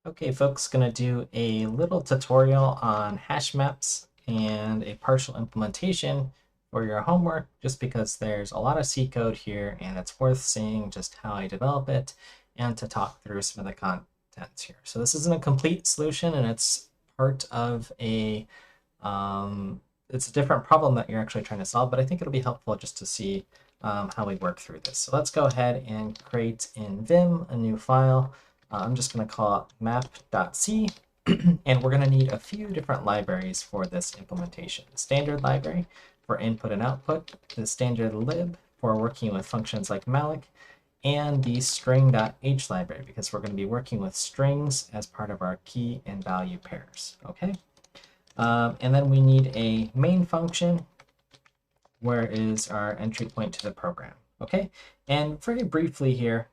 Okay, folks, going to do a little tutorial on hash maps and a partial implementation for your homework, just because there's a lot of C code here and it's worth seeing just how I develop it and to talk through some of the contents here. So this isn't a complete solution, and it's part of it's a different problem that you're actually trying to solve, but I think it'll be helpful just to see how we work through this. So let's go ahead and create in Vim a new file. I'm just going to call it map.c, and we're going to need a few different libraries for this implementation. The standard library for input and output, the standard lib for working with functions like malloc, and the string.h library, because we're going to be working with strings as part of our key and value pairs. Okay. And then we need a main function, where is our entry point to the program. Okay. And very briefly here,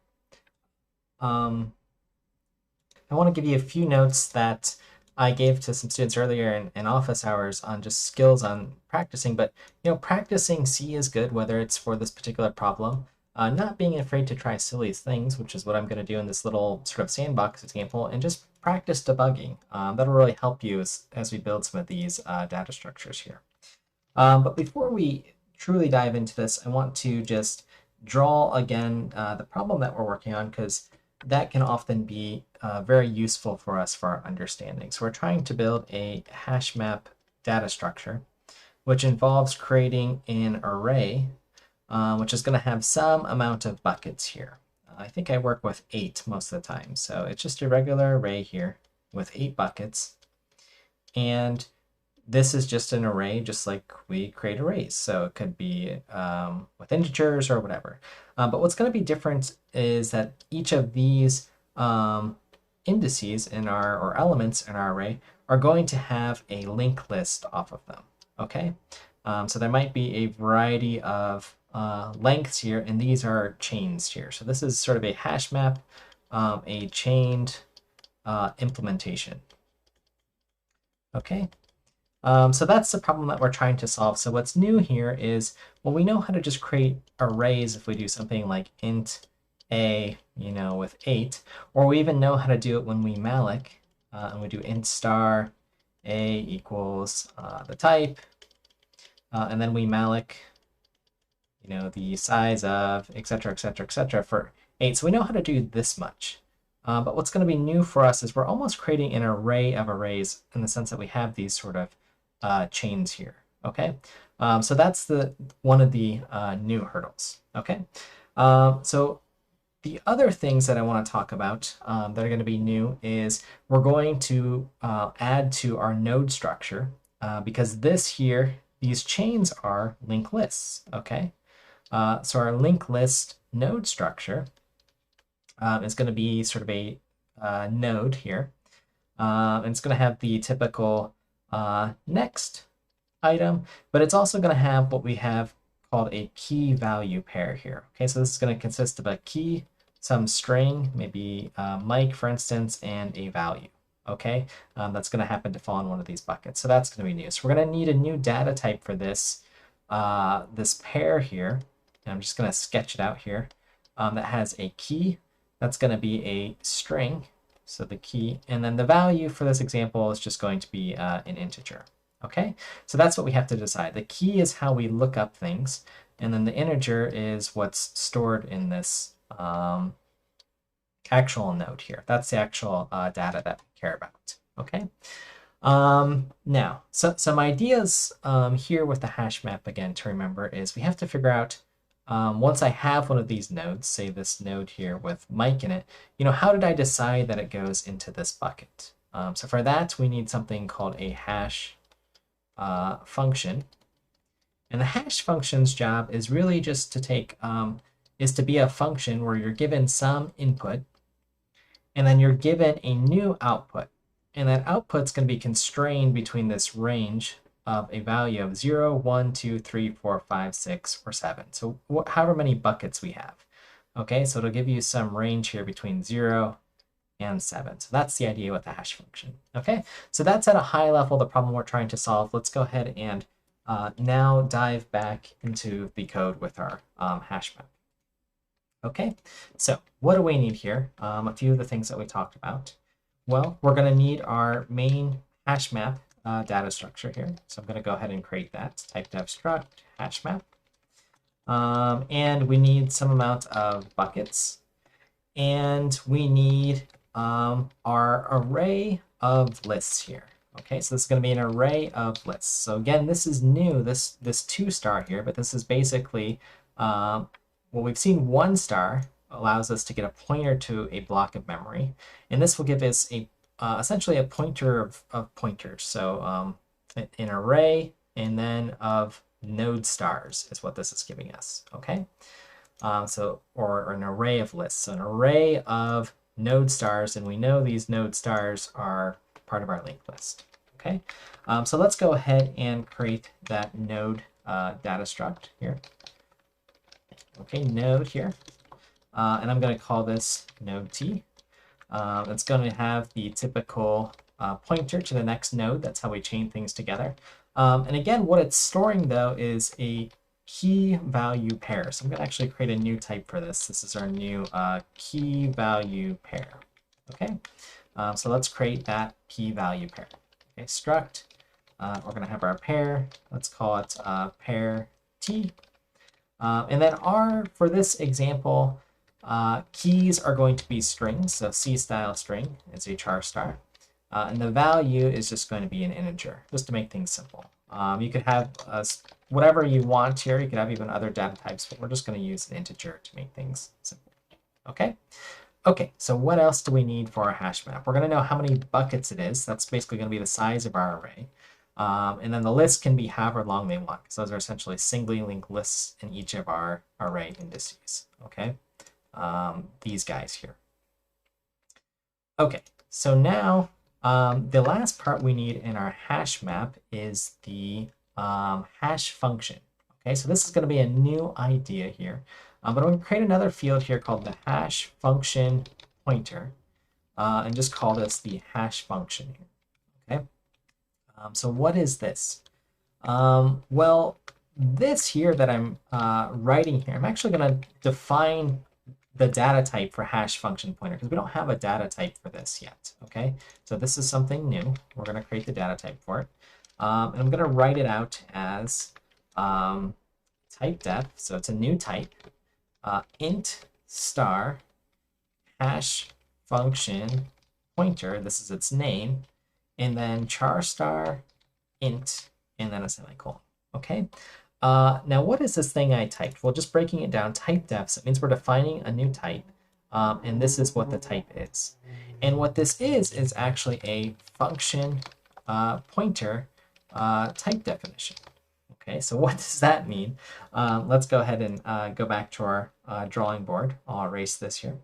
I want to give you a few notes that I gave to some students earlier in office hours on just skills on practicing. But practicing C is good, whether it's for this particular problem. Not being afraid to try silly things, which is what I'm going to do in this little sort of sandbox example, and just practice debugging. That'll really help you as we build some of these data structures here. But before we truly dive into this, I want to just draw again the problem that we're working on, because that can often be very useful for us for our understanding. So we're trying to build a hash map data structure, which involves creating an array, which is going to have some amount of buckets here. I think I work with 8 most of the time. So it's just a regular array here with 8 buckets. And this is just an array, just like we create arrays. So it could be with integers or whatever. But what's going to be different is that each of these indices in or elements in our array are going to have a linked list off of them. Okay, so there might be a variety of lengths here, and these are chains here. So this is sort of a hash map, a chained implementation. Okay. So that's the problem that we're trying to solve. So what's new here is, well, we know how to just create arrays if we do something like int a, with 8, or we even know how to do it when we malloc, and we do int star a equals the type, and then we malloc, the size of, etc., etc., etc. for 8. So we know how to do this much. But what's going to be new for us is we're almost creating an array of arrays, in the sense that we have these sort of chains here. Okay, so that's one of the new hurdles. Okay, so the other things that I want to talk about that are going to be new is we're going to add to our node structure, because these chains are linked lists. Okay, so our linked list node structure is going to be sort of a node here, and it's going to have the typical next item, but it's also going to have what we have called a key value pair here. Okay, so this is going to consist of a key, some string, maybe Mike, for instance, and a value. Okay, that's going to happen to fall in one of these buckets. So that's going to be new. So we're going to need a new data type for this this pair here. And I'm just going to sketch it out here. That has a key. That's going to be a string. So the key, and then the value for this example is just going to be an integer. Okay, so that's what we have to decide. The key is how we look up things, and then the integer is what's stored in this actual node here. That's the actual data that we care about. Okay. Now, so some ideas here with the hash map again to remember is we have to figure out, once I have one of these nodes, say this node here with Mike in it, how did I decide that it goes into this bucket? So for that, we need something called a hash function. And the hash function's job is really just to to be a function where you're given some input, and then you're given a new output. And that output's going to be constrained between this range of a value of 0, 1, 2, 3, 4, 5, 6, or 7. So however many buckets we have. Okay, so it'll give you some range here between 0 and 7. So that's the idea with the hash function. Okay, so that's at a high level the problem we're trying to solve. Let's go ahead and now dive back into the code with our hash map. Okay, so what do we need here? A few of the things that we talked about. Well, we're going to need our main hash map data structure here. So I'm going to go ahead and create that. Type dev struct hash map. And we need some amount of buckets. And we need our array of lists here. Okay, so this is going to be an array of lists. So again, this is new, this 2 star here, but this is basically, well, we've seen 1 star allows us to get a pointer to a block of memory. And this will give us a essentially a pointer of pointers. So an array and then of node stars is what this is giving us. Okay, or an array of lists. So an array of node stars, and we know these node stars are part of our linked list. Okay, so let's go ahead and create that node data struct here. Okay, node here. And I'm going to call this node t. It's going to have the typical pointer to the next node. That's how we chain things together. And again, what it's storing, though, is a key value pair. So I'm going to actually create a new type for this. This is our new key value pair. Okay, so let's create that key value pair. Okay, struct. We're going to have our pair. Let's call it pair t. And then for this example, keys are going to be strings. So C style string is a char star. And the value is just going to be an integer, just to make things simple. You could have whatever you want here. You could have even other data types, but we're just going to use an integer to make things simple. Okay? Okay, so what else do we need for our hash map? We're going to know how many buckets it is. That's basically going to be the size of our array. And then the list can be however long they want, because those are essentially singly linked lists in each of our array indices. Okay? These guys here. Okay, so now the last part we need in our hash map is the hash function. Okay, so this is going to be a new idea here, but I'm going to create another field here called the hash function pointer, and just call this the hash function here. Okay, so what is this? Well, this here that I'm writing here, I'm actually going to define the data type for hash function pointer, because we don't have a data type for this yet. Okay, so this is something new. We're going to create the data type for it, and I'm going to write it out as type def. So it's a new type, int star hash function pointer. This is its name, and then char star int, and then a semicolon. Okay. Now, what is this thing I typed? Well, just breaking it down, type def, so it means we're defining a new type, and this is what the type is. And what this is actually a function pointer type definition. Okay, so what does that mean? Let's go ahead and go back to our drawing board. I'll erase this here,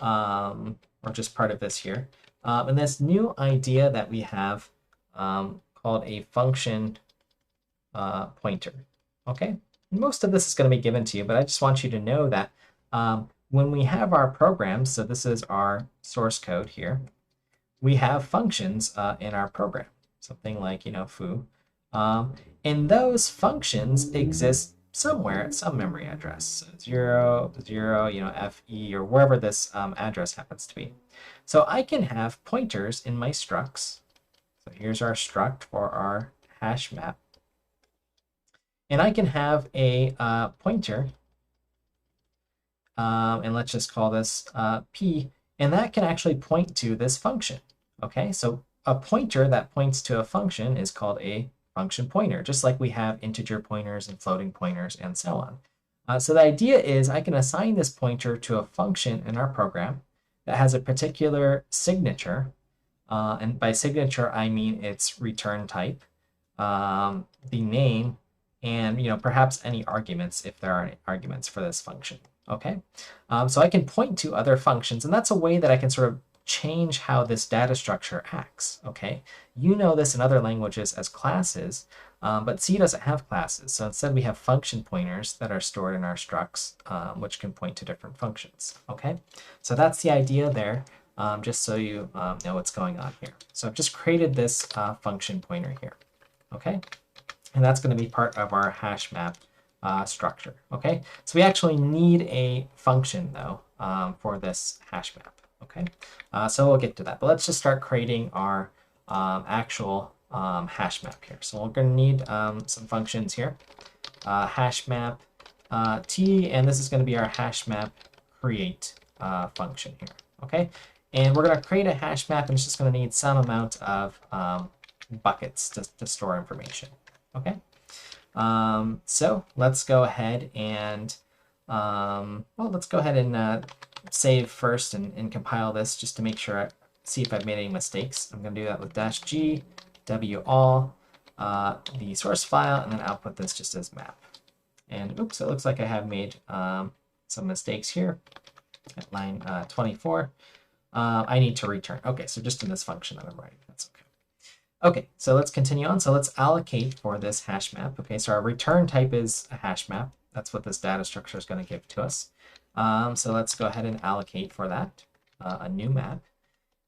or just part of this here. And this new idea that we have called a function pointer. Okay, most of this is going to be given to you, but I just want you to know that when we have our programs, so this is our source code here, we have functions in our program, something like, foo, and those functions exist somewhere at some memory address, so 0, 0, FE, or wherever this address happens to be. So I can have pointers in my structs. So here's our struct for our hash map. And I can have a pointer, and let's just call this p, and that can actually point to this function. Okay, so a pointer that points to a function is called a function pointer, just like we have integer pointers and floating pointers and so on. So the idea is I can assign this pointer to a function in our program that has a particular signature, and by signature I mean its return type, the name, and perhaps any arguments if there are any arguments for this function. Okay, so I can point to other functions, and that's a way that I can sort of change how this data structure acts. Okay, you know this in other languages as classes, but C doesn't have classes, so instead we have function pointers that are stored in our structs, which can point to different functions. Okay, so that's the idea there, just so you know what's going on here. So I've just created this function pointer here. Okay. And that's going to be part of our hash map structure. Okay, so we actually need a function though for this hash map. Okay, so we'll get to that. But let's just start creating our actual hash map here. So we're going to need some functions here. Hash map t, and this is going to be our hash map create function here. Okay, and we're going to create a hash map, and it's just going to need some amount of buckets to store information. Okay, so let's go ahead and save first and compile this just to make sure see if I've made any mistakes. I'm going to do that with -g w all the source file, and then output this just as map. And oops, it looks like I have made some mistakes here at line 24. I need to return. Okay, so just in this function that I'm writing, that's okay. Okay, so let's continue on. So let's allocate for this hash map. Okay, so our return type is a hash map. That's what this data structure is going to give to us. So let's go ahead and allocate for that a new map.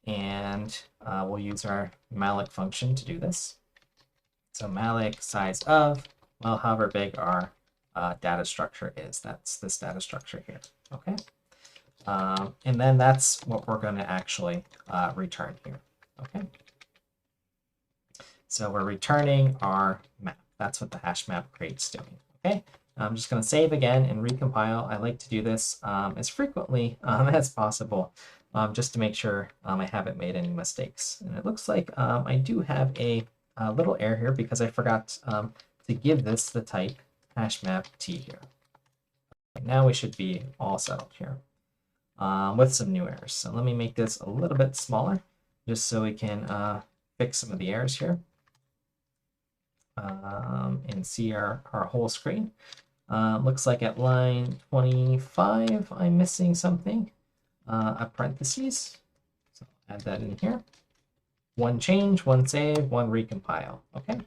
And we'll use our malloc function to do this. So malloc size of, well, however big our data structure is. That's this data structure here. Okay. And then that's what we're going to actually return here. Okay. So we're returning our map. That's what the hash map create's doing. Okay. I'm just going to save again and recompile. I like to do this as frequently as possible, just to make sure I haven't made any mistakes. And it looks like I do have a little error here because I forgot to give this the type hashmap t here. Now we should be all settled here with some new errors. So let me make this a little bit smaller just so we can fix some of the errors here and see our whole screen. Looks like at line 25, I'm missing something, a parentheses. So add that in here. One change, one save, one recompile. Okay,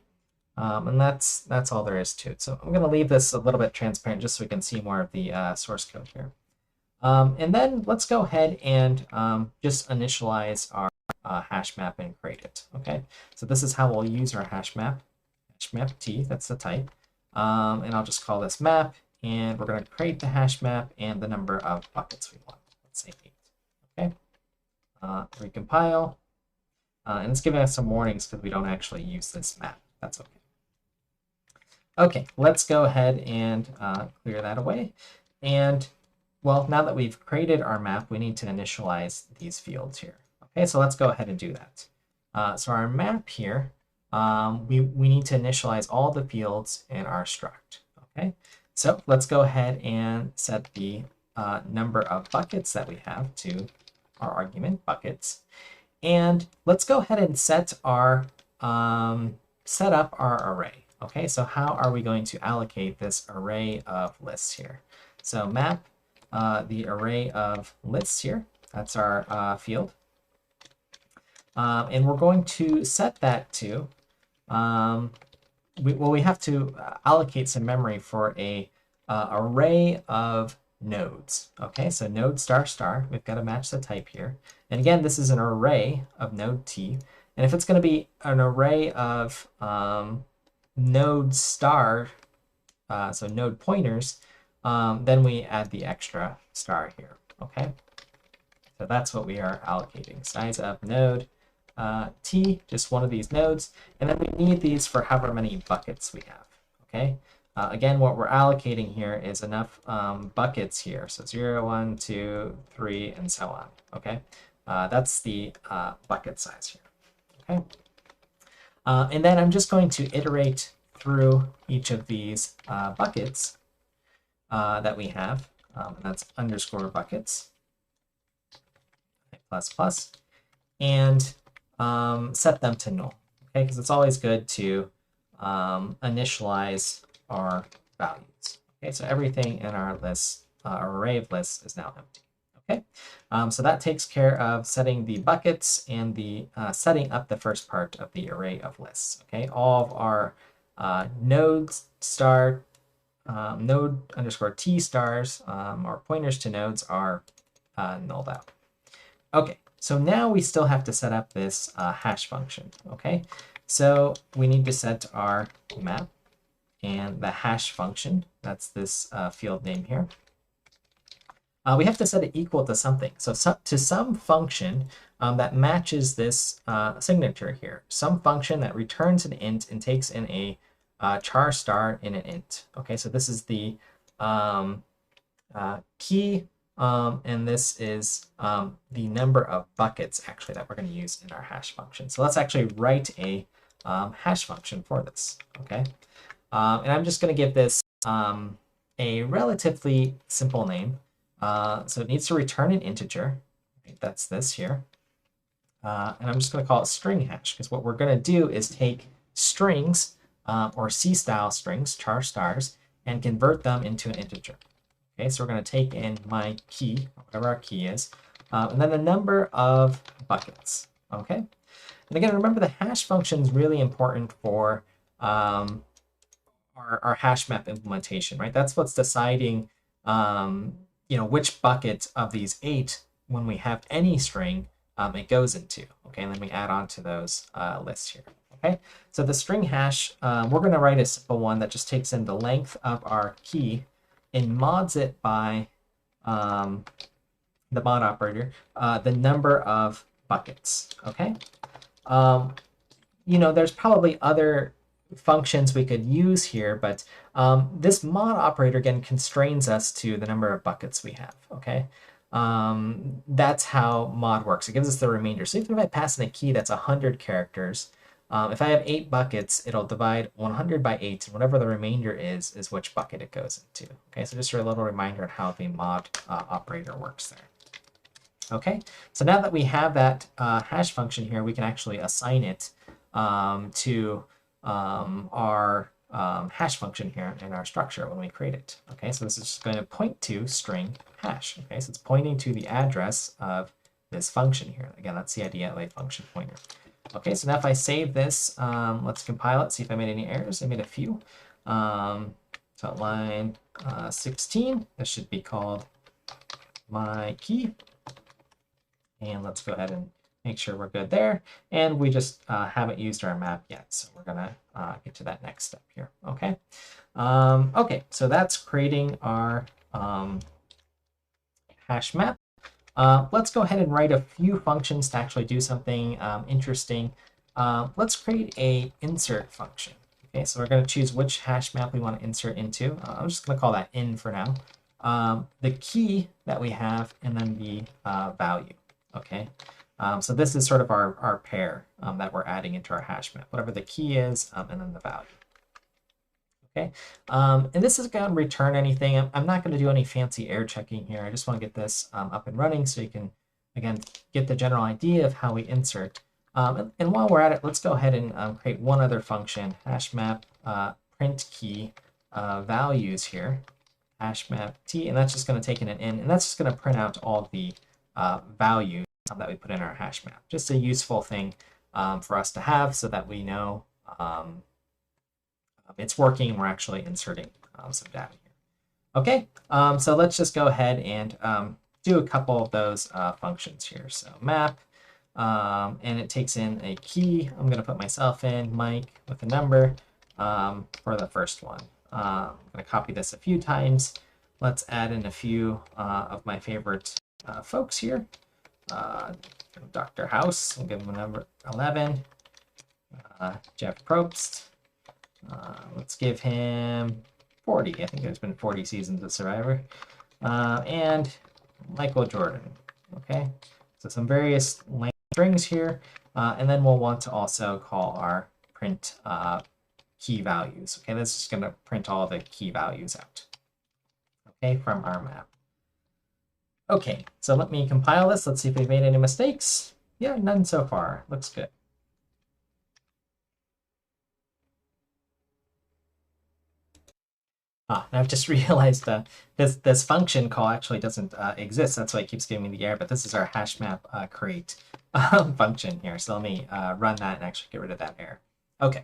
and that's all there is to it. So I'm going to leave this a little bit transparent just so we can see more of the source code here. And then let's go ahead and just initialize our hash map and create it. Okay, so this is how we'll use our hash map t, that's the type. And I'll just call this map, and we're going to create the hash map and the number of buckets we want. Let's say 8. Okay, recompile. And it's giving us some warnings because we don't actually use this map. That's okay. Okay, let's go ahead and clear that away. And well, now that we've created our map, we need to initialize these fields here. Okay, so let's go ahead and do that. So our map here, we need to initialize all the fields in our struct. Okay, so let's go ahead and set the number of buckets that we have to our argument buckets. And let's go ahead and set our set up our array. Okay, so how are we going to allocate this array of lists here? So map the array of lists here. That's our field. And we're going to set that to, we have to allocate some memory for a array of nodes. Okay, so node star star, we've got to match the type here. And again, this is an array of node t. And if it's going to be an array of node star, so node pointers, then we add the extra star here. Okay, so that's what we are allocating. Size of node t, just one of these nodes. And then we need these for however many buckets we have. Okay. Again, what we're allocating here is enough buckets here. So 0, 1, 2, 3, and so on. Okay, that's the bucket size here. Okay, and then I'm just going to iterate through each of these buckets that we have. And that's underscore buckets, plus plus, and set them to null. Okay, because it's always good to initialize our values. Okay, so everything in our list, array of lists is now empty. Okay, so that takes care of setting the buckets and the setting up the first part of the array of lists. Okay, all of our node star, node underscore t stars, or pointers to nodes are nulled out. Okay, so now we still have to set up this hash function. Okay, so we need to set our map and the hash function, that's this field name here. we have to set it equal to something. So to some function that matches this signature here, some function that returns an int and takes in a char star in an int. Okay, so this is the key, and this is the number of buckets actually that we're going to use in our hash function. So let's actually write a hash function for this. Okay, and I'm just going to give this a relatively simple name. So it needs to return an integer. That's this here. And I'm just going to call it string hash, because what we're going to do is take strings or C-style strings, char stars, and convert them into an integer. Okay, so we're going to take in my key, whatever our key is, and then the number of buckets. Okay, and again, remember the hash function is really important for our Hashmap implementation, right? That's what's deciding, which bucket of these 8, when we have any string, it goes into. Okay, and then we add on to those lists here. Okay, so the string hash, we're going to write a simple one that just takes in the length of our key and mods it by the mod operator, the number of buckets. Okay, there's probably other functions we could use here, but this mod operator again constrains us to the number of buckets we have. Okay, that's how mod works. It gives us the remainder. So even if I pass in a key that's 100 characters, if I have 8 buckets, it'll divide 100 by 8, and whatever the remainder is which bucket it goes into. Okay, so just a little reminder on how the mod operator works there. Okay, so now that we have that hash function here, we can actually assign it to our hash function here in our structure when we create it. Okay, so this is just going to point to string hash. Okay, so it's pointing to the address of this function here. Again, that's the idea of a function pointer. Okay, so now if I save this, let's compile it, see if I made any errors. I made a few. So at line 16, this should be called my key. And let's go ahead and make sure we're good there. And we just haven't used our map yet, so we're going to get to that next step here. Okay. Okay, so that's creating our hash map. Let's go ahead and write a few functions to actually do something interesting. Let's create a insert function. Okay, so we're going to choose which hash map we want to insert into. I'm just going to call that in for now. The key that we have, and then the value. Okay, so this is sort of our pair that we're adding into our hash map, whatever the key is, and then the value. Okay, and this is going to return anything. I'm not going to do any fancy error checking here. I just want to get this up and running so you can, again, get the general idea of how we insert. And while we're at it, let's go ahead and create one other function, hashmap print key values here, hashmap t, and that's just going to take in an in, and that's just going to print out all the values that we put in our hash map. Just a useful thing for us to have so that we know it's working and we're actually inserting some data here. Okay, so let's just go ahead and do a couple of those functions here. So map, and it takes in a key. I'm going to put myself in, Mike, with a number for the first one. I'm going to copy this a few times. Let's add in a few of my favorite folks here. Dr. House, I'll give him a number 11. Jeff Probst. Let's give him 40. I think there's been 40 seasons of Survivor. And Michael Jordan. Okay, so some various length strings here. And then we'll want to also call our print key values. Okay, this is going to print all the key values out. Okay, from our map. Okay, so let me compile this. Let's see if we've made any mistakes. Yeah, none so far. Looks good. And I've just realized this function call actually doesn't exist. That's why it keeps giving me the error, but this is our hashmap create function here. So let me run that and actually get rid of that error. Okay,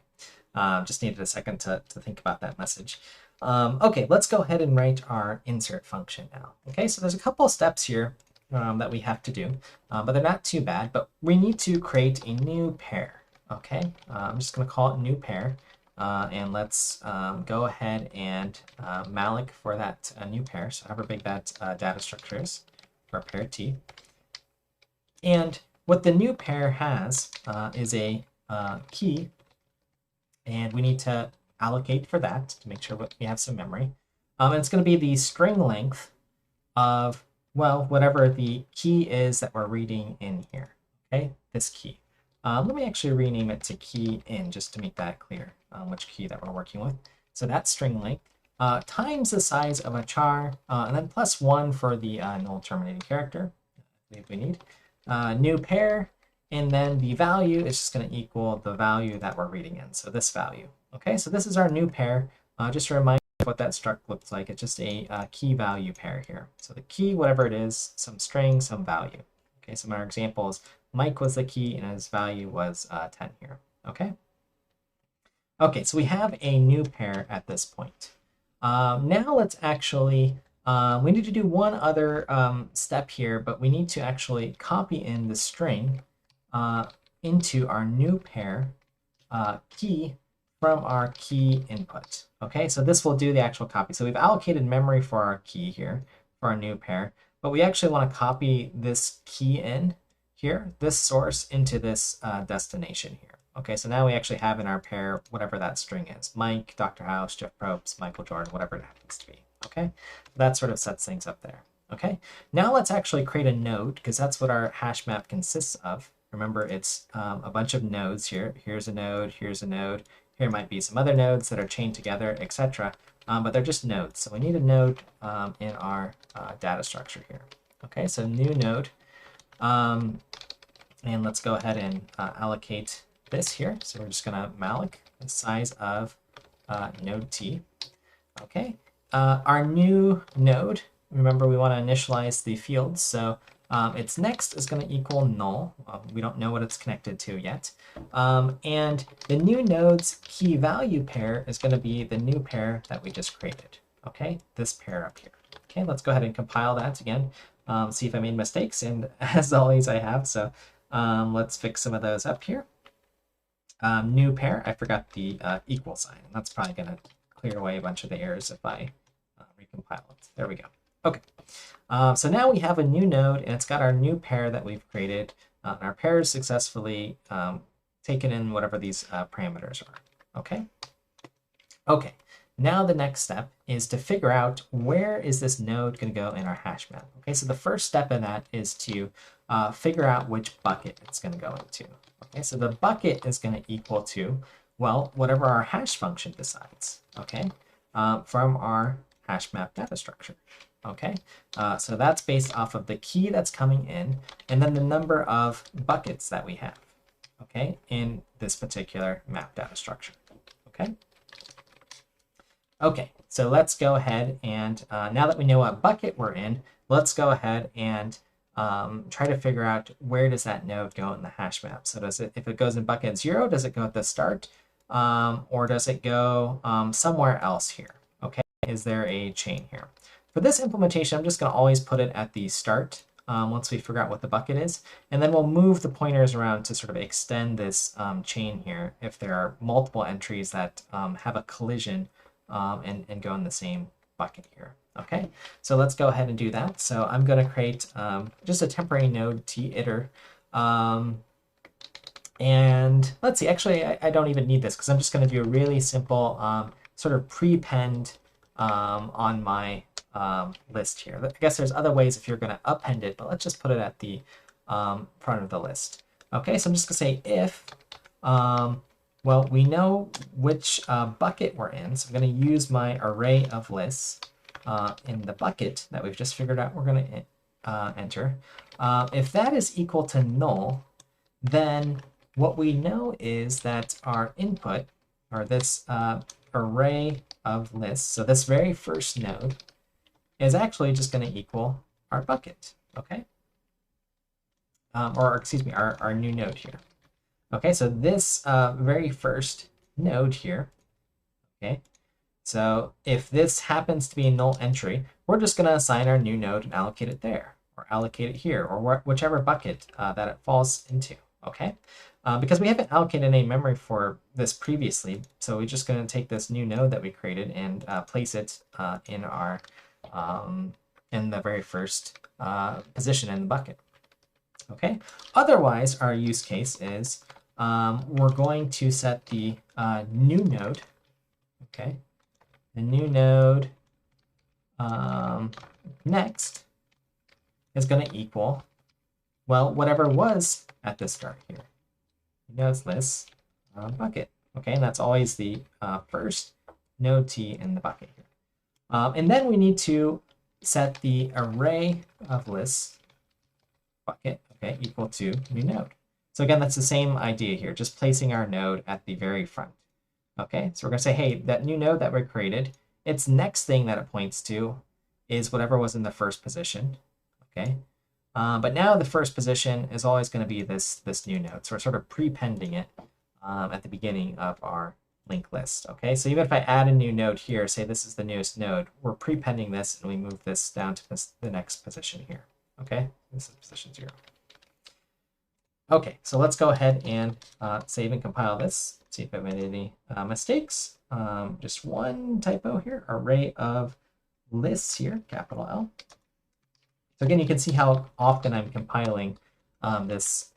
just needed a second to think about that message. Okay, let's go ahead and write our insert function now. Okay, so there's a couple of steps here that we have to do, but they're not too bad, but we need to create a new pair. Okay, I'm just going to call it new pair. And let's go ahead and malloc for that new pair. So however big that data structure is for pair T. And what the new pair has is a key, and we need to allocate for that to make sure we have some memory. And it's going to be the string length of, well, whatever the key is that we're reading in here, okay? This key. Let me actually rename it to key in just to make that clear, which key that we're working with. So that's string length times the size of a char, and then +1 for the null terminating character, I believe we need. New pair, and then the value is just going to equal the value that we're reading in, so this value. Okay, so this is our new pair. Just to remind you of what that struct looks like, it's just a key value pair here. So the key, whatever it is, some string, some value. Okay, so our example is Mike was the key and his value was 10 here. Okay. Okay, so we have a new pair at this point. Now let's actually, we need to do one other step here, but we need to actually copy in the string into our new pair key from our key input. Okay, so this will do the actual copy. So we've allocated memory for our key here for our new pair, but we actually want to copy this key in here, this source into this destination here. Okay, so now we actually have in our pair whatever that string is. Mike, Dr. House, Jeff Probst, Michael Jordan, whatever it happens to be. Okay, that sort of sets things up there. Okay, now let's actually create a node, because that's what our hash map consists of. Remember, it's a bunch of nodes here. Here's a node, here's a node. Here might be some other nodes that are chained together, etc. But they're just nodes. So we need a node in our data structure here. Okay, so new node. And let's go ahead and allocate this here. So we're just going to malloc the size of node T. Okay, our new node, remember we want to initialize the fields. So its next is going to equal null. We don't know what it's connected to yet. And the new node's key value pair is going to be the new pair that we just created. Okay, this pair up here. Okay, let's go ahead and compile that again. See if I made mistakes, and as always I have. So let's fix some of those up here. New pair, I forgot the equal sign. That's probably going to clear away a bunch of the errors if I recompile it. There we go. Okay, so now we have a new node, and it's got our new pair that we've created. Our pair is successfully taken in whatever these parameters are. Okay. Okay. Now the next step is to figure out where is this node going to go in our hash map. Okay, so the first step in that is to figure out which bucket it's going to go into. Okay, so the bucket is going to equal to, well, whatever our hash function decides. Okay, from our hash map data structure. Okay, so that's based off of the key that's coming in, and then the number of buckets that we have. Okay, in this particular map data structure. Okay. Okay, so let's go ahead and now that we know what bucket we're in, let's go ahead and try to figure out where does that node go in the hash map. So does it, if it goes in bucket 0, does it go at the start, or does it go somewhere else here? Okay, is there a chain here? For this implementation, I'm just going to always put it at the start once we figure out what the bucket is, and then we'll move the pointers around to sort of extend this chain here if there are multiple entries that have a collision and go in the same bucket here. Okay, so let's go ahead and do that. So I'm going to create just a temporary node t-iter. And let's see, actually, I don't even need this because I'm just going to do a really simple sort of prepend on my list here. I guess there's other ways if you're going to append it, but let's just put it at the front of the list. Okay, so I'm just going to say if, well, we know which bucket we're in, so I'm going to use my array of lists in the bucket that we've just figured out we're going to enter. If that is equal to null, then what we know is that our input, or this array of lists, so this very first node, is actually just going to equal our bucket, okay? Or excuse me, our new node here. Okay, so this very first node here, okay, so if this happens to be a null entry, we're just going to assign our new node and allocate it there, or allocate it here, or whichever bucket that it falls into, okay? because we haven't allocated any memory for this previously. So we're just going to take this new node that we created and place it in our in the very first position in the bucket. Okay. Otherwise, our use case is we're going to set the new node. Okay. The new node next is going to equal, well, whatever was at the start here. Nodes list bucket. Okay, and that's always the first node t in the bucket here. And then we need to set the array of lists bucket, okay, equal to new node. So again, that's the same idea here, just placing our node at the very front. Okay, so we're going to say, hey, that new node that we created, its next thing that it points to is whatever was in the first position. Okay, but now the first position is always going to be this new node. So we're sort of prepending it at the beginning of our linked list. Okay, so even if I add a new node here, say this is the newest node, we're prepending this and we move this down to the next position here. Okay, this is position 0. Okay, so let's go ahead and save and compile this. See if I made any mistakes. Just one typo here, array of lists here, capital L. So again, you can see how often I'm compiling this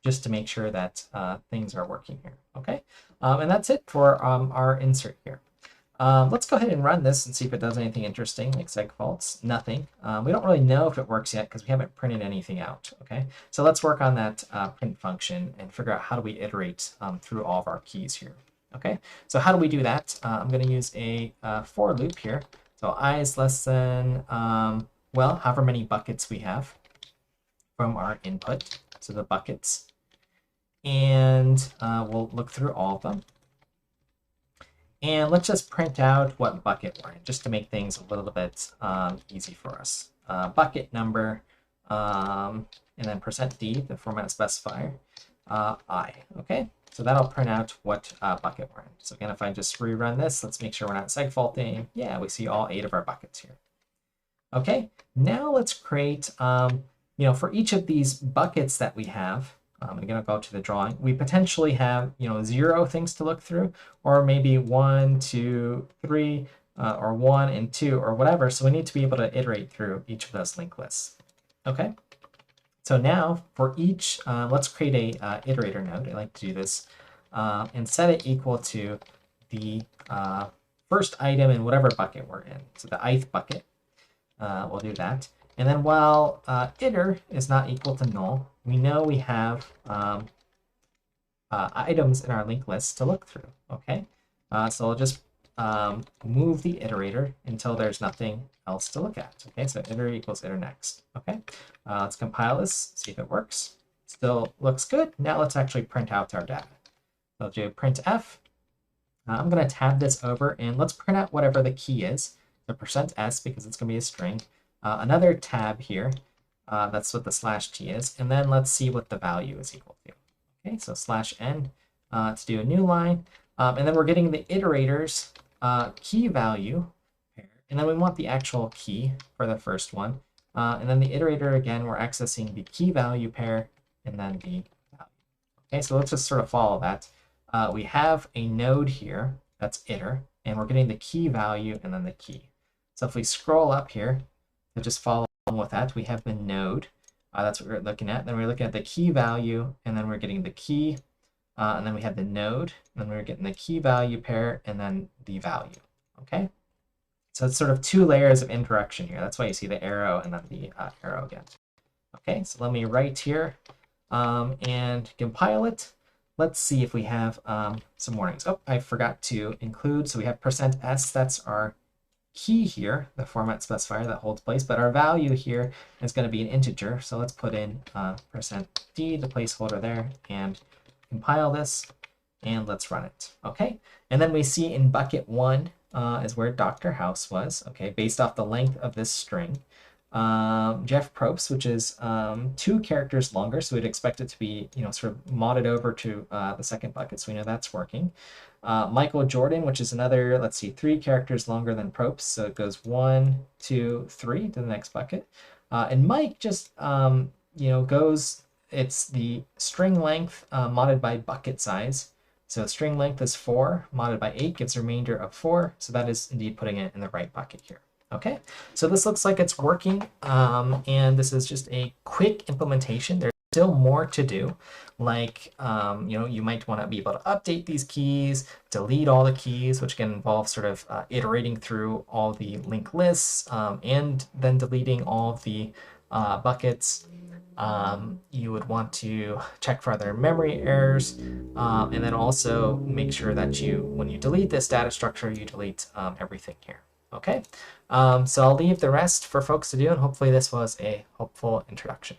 just to make sure that things are working here. Okay, and that's it for our insert here. Let's go ahead and run this and see if it does anything interesting, like segfaults. Nothing. We don't really know if it works yet because we haven't printed anything out. Okay, so let's work on that print function and figure out how do we iterate through all of our keys here. Okay, so how do we do that? I'm going to use a for loop here. So I is less than, well, however many buckets we have from our input, so the buckets. And we'll look through all of them. And let's just print out what bucket we're in, just to make things a little bit easy for us. Bucket number, and then %d, the format specifier, I. Okay, so that'll print out what bucket we're in. So again, if I just rerun this, let's make sure we're not segfaulting. Yeah, we see all 8 of our buckets here. Okay, now let's create, for each of these buckets that we have, I'm going to go to the drawing. We potentially have, 0 things to look through, or maybe 1, 2, 3, or 1 and 2, or whatever. So we need to be able to iterate through each of those linked lists. Okay. So now for each, let's create a iterator node. I like to do this and set it equal to the first item in whatever bucket we're in. So the ith bucket, we'll do that. And then while iter is not equal to null, we know we have items in our linked list to look through. Okay, so I'll just move the iterator until there's nothing else to look at. Okay, so iter equals iter next. Okay, let's compile this, see if it works. Still looks good. Now let's actually print out our data. So I'll do printf. I'm going to tab this over and let's print out whatever the key is. The %s because it's going to be a string. Another tab here, that's what the /t is, and then let's see what the value is equal to. Okay, so /n to do a new line, and then we're getting the iterator's key value pair, and then we want the actual key for the first one, and then the iterator again, we're accessing the key value pair and then the value. Okay, so let's just sort of follow that. We have a node here that's iter, and we're getting the key value and then the key. So if we scroll up here, to just follow along with that, we have the node. That's what we're looking at. Then we're looking at the key value, and then we're getting the key, and then we have the node, and then we're getting the key value pair, and then the value. Okay, so it's sort of 2 layers of interaction here. That's why you see the arrow and then the arrow again. Okay, so let me write here and compile it. Let's see if we have some warnings. Oh, I forgot to include. So we have %s. That's our key here, the format specifier that holds place, but our value here is going to be an integer. So let's put in %d, the placeholder there, and compile this, and let's run it. Okay, and then we see in bucket 1 is where Dr. House was. Okay, based off the length of this string. Jeff Probst, which is 2 characters longer, so we'd expect it to be, sort of modded over to the second bucket, so we know that's working. Michael Jordan, which is another, let's see, 3 characters longer than Probst, so it goes 1, 2, 3 to the next bucket. And Mike just, goes it's the string length modded by bucket size. So string length is 4, modded by 8 gives a remainder of 4. So that is indeed putting it in the right bucket here. Okay, so this looks like it's working, and this is just a quick implementation. There's still more to do. Like, you might want to be able to update these keys, delete all the keys, which can involve sort of iterating through all the linked lists, and then deleting all of the buckets. You would want to check for other memory errors, and then also make sure that when you delete this data structure, you delete everything here. Okay, so I'll leave the rest for folks to do, and hopefully this was a helpful introduction.